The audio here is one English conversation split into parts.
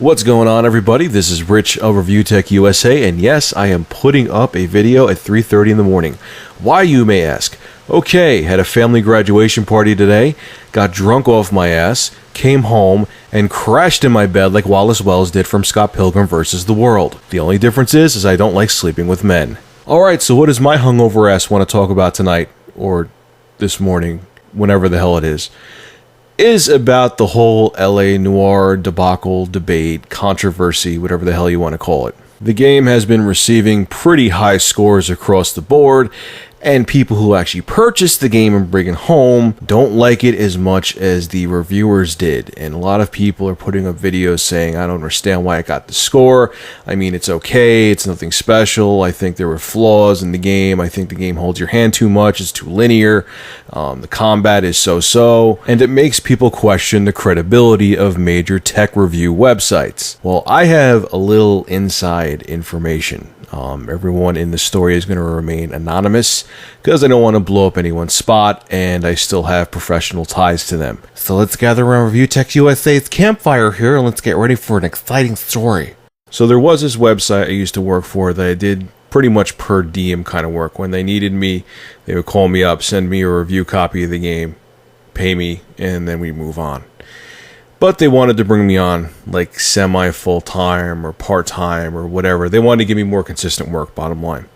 What's going on, everybody? This is Rich of Review Tech USA, and yes, I am putting up a video at 3:30 in the morning. Why, you may ask? Okay, had a family graduation party today, got drunk off my ass, came home, and crashed in my bed like Wallace Wells did from Scott Pilgrim vs. the World. The only difference is I don't like sleeping with men. Alright, so what does my hungover ass want to talk about tonight, or this morning, whenever the hell it is about the whole LA Noire debacle, debate, controversy, whatever the hell you want to call it. The game has been receiving pretty high scores across the board, and people who actually purchased the game and bring it home don't like it as much as the reviewers did. And a lot of people are putting up videos saying, I don't understand why it got the score. I mean, it's okay, it's nothing special. I think there were flaws in the game. I think the game holds your hand too much, it's too linear. The combat is so-so, and it makes people question the credibility of major tech review websites. Well, I have a little inside information. Everyone in the story is going to remain anonymous because I don't want to blow up anyone's spot, and I still have professional ties to them. So let's gather around Review Tech USA's campfire here and let's get ready for an exciting story. So there was this website I used to work for that I did pretty much per diem kind of work. When they needed me, they would call me up, send me a review copy of the game, pay me, and then we move on. But they wanted to bring me on like semi-full-time or part-time or whatever. They wanted to give me more consistent work, bottom line.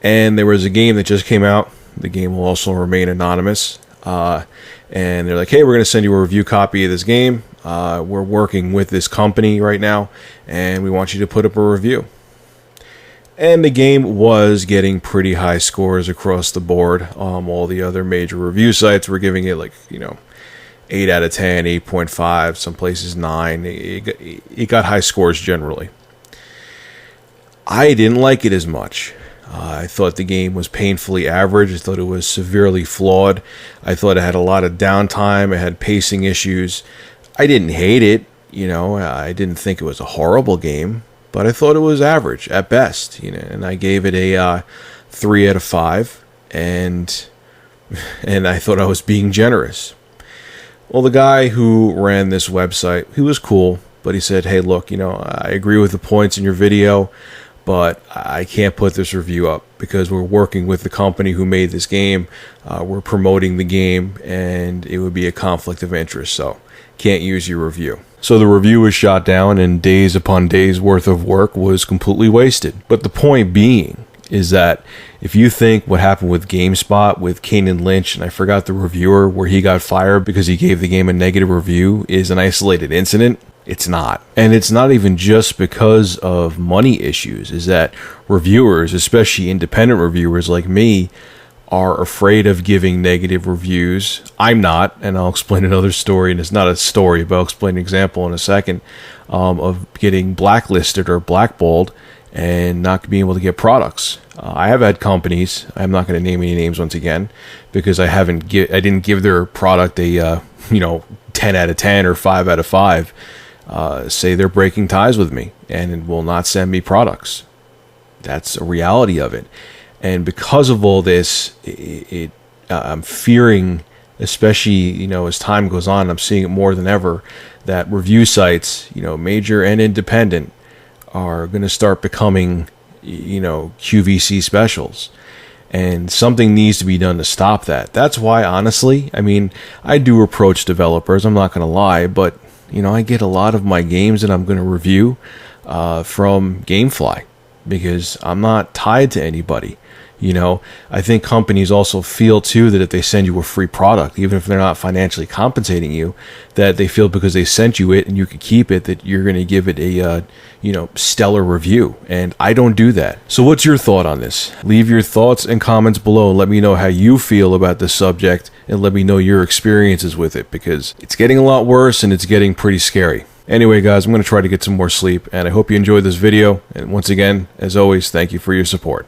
And there was a game that just came out. The game will also remain anonymous. And they're like, hey, we're going to send you a review copy of this game. We're working with this company right now, and we want you to put up a review. And the game was getting pretty high scores across the board. All the other major review sites were giving it 8 out of 10, 8.5, some places 9. It got high scores generally. I didn't like it as much. I thought the game was painfully average. I thought it was severely flawed. I thought it had a lot of downtime. It had pacing issues. I didn't hate it. I didn't think it was a horrible game, but I thought it was average at best. And I gave it a 3 out of 5, and I thought I was being generous. Well, the guy who ran this website, he was cool, but he said, hey, look, I agree with the points in your video, but I can't put this review up because we're working with the company who made this game. We're promoting the game, and it would be a conflict of interest, so can't use your review. So the review was shot down, and days upon days worth of work was completely wasted. But the point being is that if you think what happened with GameSpot with Kane Lynch, and I forgot the reviewer where he got fired because he gave the game a negative review, is an isolated incident, it's not. And it's not even just because of money issues, is that reviewers, especially independent reviewers like me, are afraid of giving negative reviews. I'm not, and I'll explain another story, and it's not a story, but I'll explain an example in a second, of getting blacklisted or blackballed and not being able to get products. I have had companies, I'm not going to name any names once again, because I didn't give their product a 10 out of 10 or 5 out of 5, say they're breaking ties with me and will not send me products. That's a reality of it. And because of all this, I'm fearing, especially as time goes on, I'm seeing it more than ever, that review sites, major and independent, are going to start becoming, QVC specials. And something needs to be done to stop that. That's why, honestly, I do approach developers, I'm not going to lie, but, I get a lot of my games that I'm going to review from GameFly because I'm not tied to anybody. I think companies also feel too that if they send you a free product, even if they're not financially compensating you, that they feel because they sent you it and you could keep it, that you're going to give it a stellar review. And I don't do that. So what's your thought on this? Leave your thoughts and comments below and let me know how you feel about this subject, and let me know your experiences with it, because it's getting a lot worse and it's getting pretty scary. Anyway, guys, I'm going to try to get some more sleep, and I hope you enjoyed this video. And once again, as always, thank you for your support.